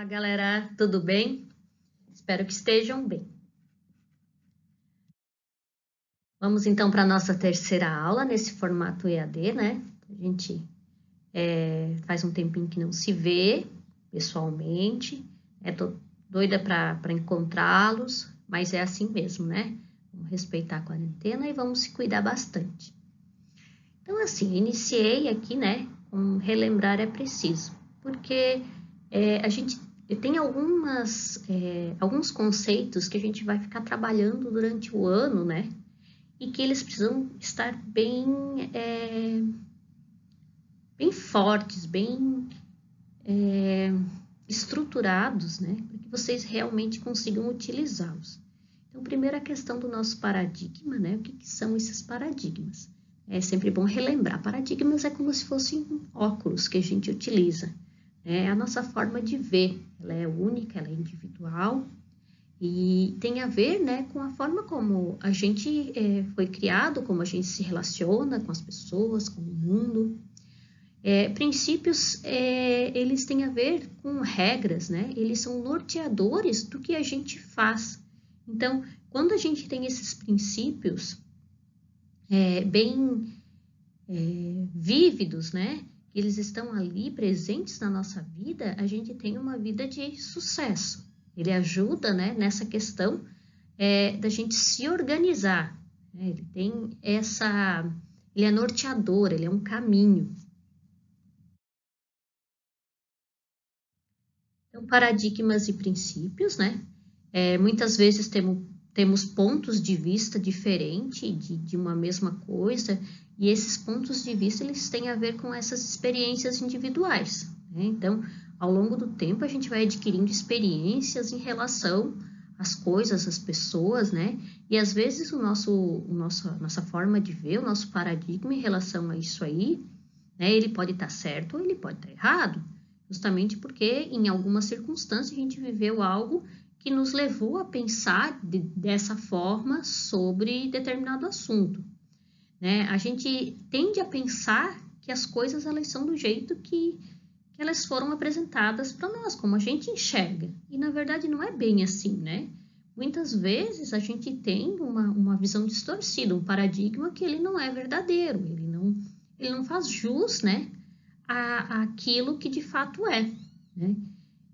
Galera, tudo bem? Espero que estejam bem. Vamos então para a nossa terceira aula nesse formato EAD, né? A gente faz um tempinho que não se vê pessoalmente, tô doida para encontrá-los, mas é assim mesmo, né? Vamos respeitar a quarentena e vamos se cuidar bastante. Então, assim, iniciei aqui, né? Relembrar é preciso, porque a gente tem alguns conceitos que a gente vai ficar trabalhando durante o ano, né? E que eles precisam estar bem fortes, bem estruturados, né? Para que vocês realmente consigam utilizá-los. Então, primeiro a questão do nosso paradigma, né? O que são esses paradigmas? É sempre bom relembrar. Paradigmas é como se fossem óculos que a gente utiliza. É a nossa forma de ver. Ela é única, ela é individual e tem a ver, né, com a forma como a gente foi criado, como a gente se relaciona com as pessoas, com o mundo. Princípios, eles têm a ver com regras, né? Eles são norteadores do que a gente faz. Então, quando a gente tem esses princípios bem vívidos, né? Eles estão ali presentes na nossa vida, a gente tem uma vida de sucesso. Ele ajuda, né, nessa questão da gente se organizar. Né? Ele tem ele é norteador, ele é um caminho. Então, paradigmas e princípios, né? Muitas vezes temos pontos de vista diferentes de uma mesma coisa, e esses pontos de vista, eles têm a ver com essas experiências individuais, né? Então, ao longo do tempo, a gente vai adquirindo experiências em relação às coisas, às pessoas, né? E às vezes nossa forma de ver, o nosso paradigma em relação a isso aí, né? Ele pode estar certo ou ele pode estar errado, justamente porque em alguma circunstância a gente viveu algo que nos levou a pensar dessa forma sobre determinado assunto. Né? A gente tende a pensar que as coisas elas são do jeito que elas foram apresentadas para nós, como a gente enxerga. E na verdade não é bem assim, né? Muitas vezes a gente tem uma visão distorcida, um paradigma que ele não é verdadeiro, ele não faz jus, né, àquilo que de fato é, né?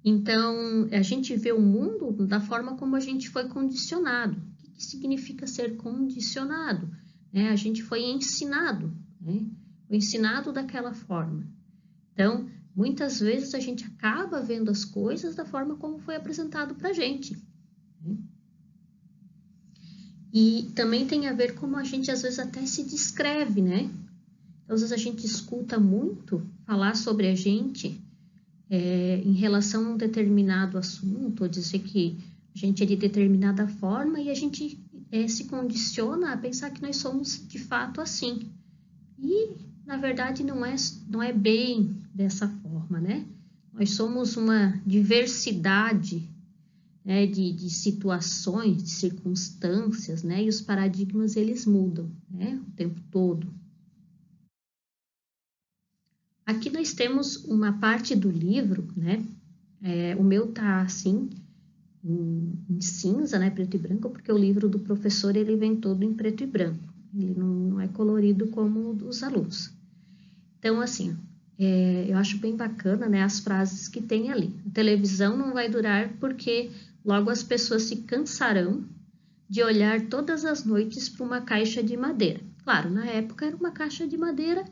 Então, a gente vê o mundo da forma como a gente foi condicionado. O que significa ser condicionado? A gente foi ensinado, né? Foi ensinado daquela forma. Então, muitas vezes a gente acaba vendo as coisas da forma como foi apresentado para a gente. Né? E também tem a ver como a gente às vezes até se descreve, né? Então, às vezes a gente escuta muito falar sobre a gente em relação a um determinado assunto, ou dizer que a gente é de determinada forma e a gente se condiciona a pensar que nós somos de fato assim. E, na verdade, não é bem dessa forma, né? Nós somos uma diversidade, né, de situações, de circunstâncias, né? E os paradigmas, eles mudam, né? O tempo todo. Aqui nós temos uma parte do livro, né? O meu tá assim, em cinza, né? Preto e branco, porque o livro do professor, ele vem todo em preto e branco. Ele não é colorido como o dos alunos. Então, assim, eu acho bem bacana, né? As frases que tem ali. A televisão não vai durar porque logo as pessoas se cansarão de olhar todas as noites para uma caixa de madeira. Claro, na época era uma caixa de madeira,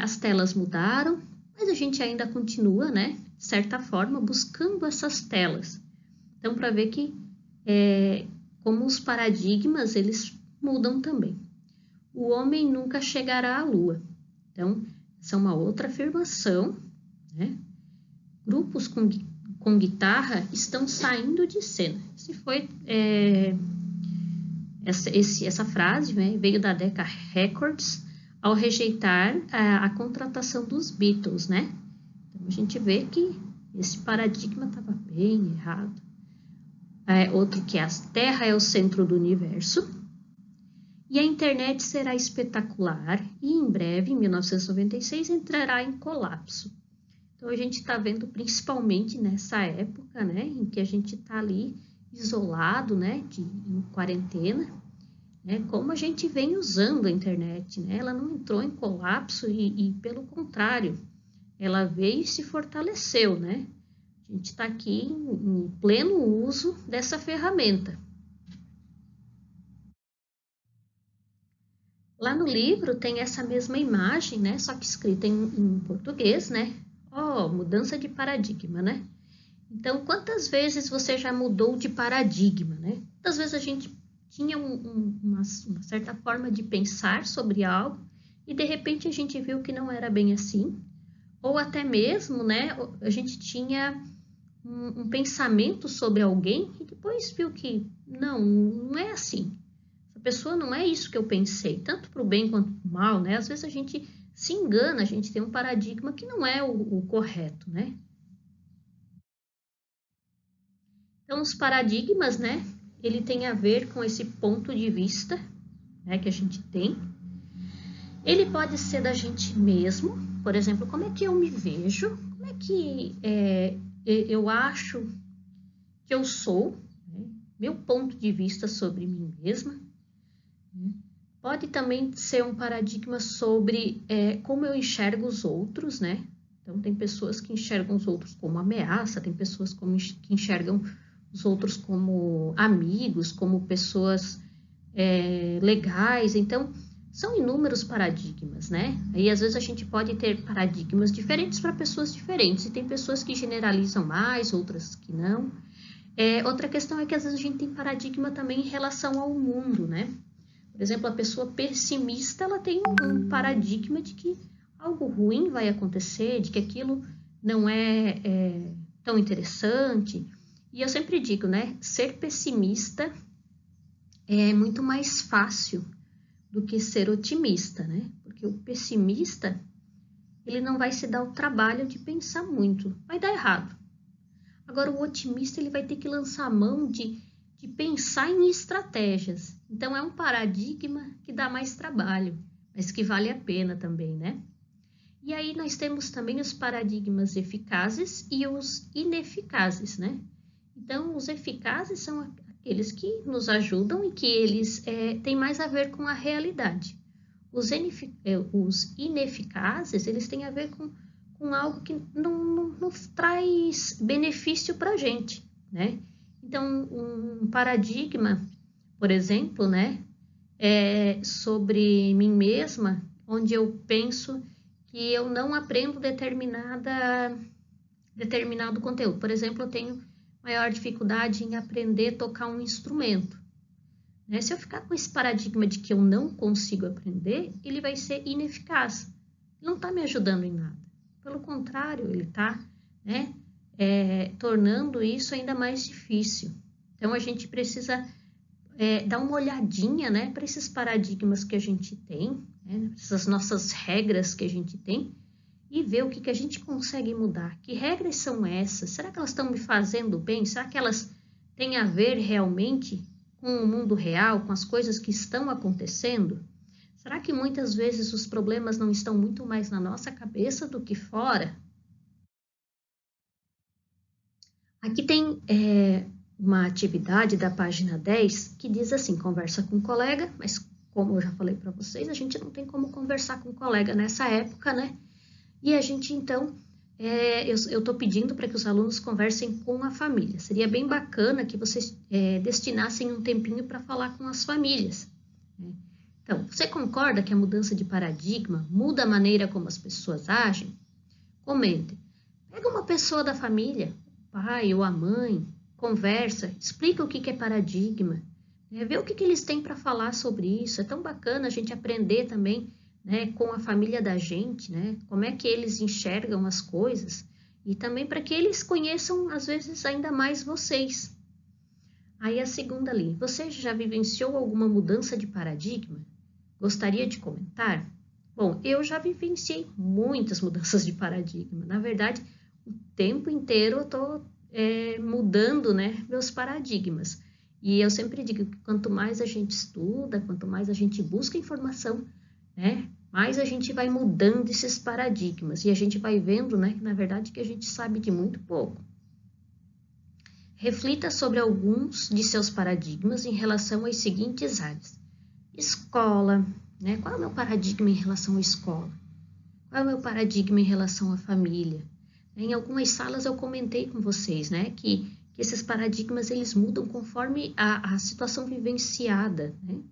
as telas mudaram, mas a gente ainda continua, né, de certa forma, buscando essas telas. Então, para ver que como os paradigmas, eles mudam também. O homem nunca chegará à lua. Então, essa é uma outra afirmação, né? Grupos com guitarra estão saindo de cena. Essa frase, né, veio da Decca Records, ao rejeitar a contratação dos Beatles, né? Então, a gente vê que esse paradigma estava bem errado. Outro que a Terra é o centro do universo e a internet será espetacular e em breve, em 1996, entrará em colapso. Então, a gente está vendo principalmente nessa época, né, em que a gente está ali isolado, né, em quarentena, né, como a gente vem usando a internet, né, ela não entrou em colapso e pelo contrário, ela veio e se fortaleceu, né. A gente está aqui em pleno uso dessa ferramenta. Lá no livro tem essa mesma imagem, né, só que escrita em português, né, mudança de paradigma, né. Então, quantas vezes você já mudou de paradigma, né? Quantas vezes a gente tinha uma certa forma de pensar sobre algo e de repente a gente viu que não era bem assim, ou até mesmo, né, a gente tinha um pensamento sobre alguém e depois viu que não é assim. Essa pessoa não é isso que eu pensei, tanto para o bem quanto para o mal, né? Às vezes a gente se engana, a gente tem um paradigma que não é o correto, né? Então, os paradigmas, né, ele tem a ver com esse ponto de vista, né, que a gente tem. Ele pode ser da gente mesmo, por exemplo, como é que eu me vejo, como é que eu acho que eu sou, né, meu ponto de vista sobre mim mesma. Né. Pode também ser um paradigma sobre como eu enxergo os outros, né? Então, tem pessoas que enxergam os outros como ameaça, tem pessoas que enxergam os outros como amigos, como pessoas legais. Então, são inúmeros paradigmas, né? Aí, às vezes, a gente pode ter paradigmas diferentes para pessoas diferentes. E tem pessoas que generalizam mais, outras que não. Outra questão é que, às vezes, a gente tem paradigma também em relação ao mundo, né? Por exemplo, a pessoa pessimista, ela tem um paradigma de que algo ruim vai acontecer, de que aquilo não é tão interessante. E eu sempre digo, né, ser pessimista é muito mais fácil do que ser otimista, né? Porque o pessimista, ele não vai se dar o trabalho de pensar muito, vai dar errado. Agora, o otimista, ele vai ter que lançar a mão de pensar em estratégias. Então, é um paradigma que dá mais trabalho, mas que vale a pena também, né? E aí nós temos também os paradigmas eficazes e os ineficazes, né? Então, os eficazes são aqueles que nos ajudam e que eles têm mais a ver com a realidade. Os ineficazes, eles têm a ver com algo que não traz benefício para a gente, né? Então, um paradigma, por exemplo, né, sobre mim mesma, onde eu penso que eu não aprendo determinado conteúdo. Por exemplo, eu tenho maior dificuldade em aprender a tocar um instrumento. Né? Se eu ficar com esse paradigma de que eu não consigo aprender, ele vai ser ineficaz. Ele não está me ajudando em nada. Pelo contrário, ele está, né, tornando isso ainda mais difícil. Então, a gente precisa dar uma olhadinha, né, para esses paradigmas que a gente tem, né, essas nossas regras que a gente tem, e ver o que a gente consegue mudar. Que regras são essas? Será que elas estão me fazendo bem? Será que elas têm a ver realmente com o mundo real, com as coisas que estão acontecendo? Será que muitas vezes os problemas não estão muito mais na nossa cabeça do que fora? Aqui tem uma atividade da página 10 que diz assim, conversa com um colega, mas como eu já falei para vocês, a gente não tem como conversar com um colega nessa época, né? E a gente, então, eu estou pedindo para que os alunos conversem com a família. Seria bem bacana que vocês destinassem um tempinho para falar com as famílias. Né? Então, você concorda que a mudança de paradigma muda a maneira como as pessoas agem? Comente. Pega uma pessoa da família, o pai ou a mãe, conversa, explica o que é paradigma, né? Vê o que eles têm para falar sobre isso. É tão bacana a gente aprender também, né, com a família da gente, né, como é que eles enxergam as coisas e também para que eles conheçam, às vezes, ainda mais vocês. Aí a segunda ali, você já vivenciou alguma mudança de paradigma? Gostaria de comentar? Bom, eu já vivenciei muitas mudanças de paradigma. Na verdade, o tempo inteiro eu estou mudando, né, meus paradigmas. E eu sempre digo que quanto mais a gente estuda, quanto mais a gente busca informação, né, mais a gente vai mudando esses paradigmas e a gente vai vendo, né, que na verdade que a gente sabe de muito pouco. Reflita sobre alguns de seus paradigmas em relação às seguintes áreas. Escola, né? Qual é o meu paradigma em relação à escola? Qual é o meu paradigma em relação à família? Em algumas salas eu comentei com vocês, né, que esses paradigmas eles mudam conforme a situação vivenciada, né?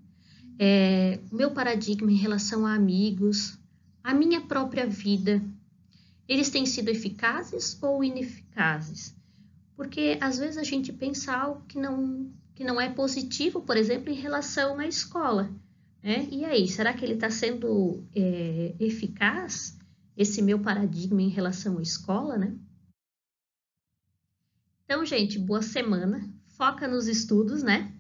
O meu paradigma em relação a amigos, a minha própria vida, eles têm sido eficazes ou ineficazes? Porque às vezes a gente pensa algo que não é positivo, por exemplo, em relação à escola, né? E aí, será que ele está sendo eficaz, esse meu paradigma em relação à escola, né? Então, gente, boa semana, foca nos estudos, né?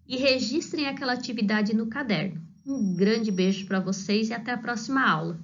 E registrem aquela atividade no caderno. Um grande beijo para vocês e até a próxima aula.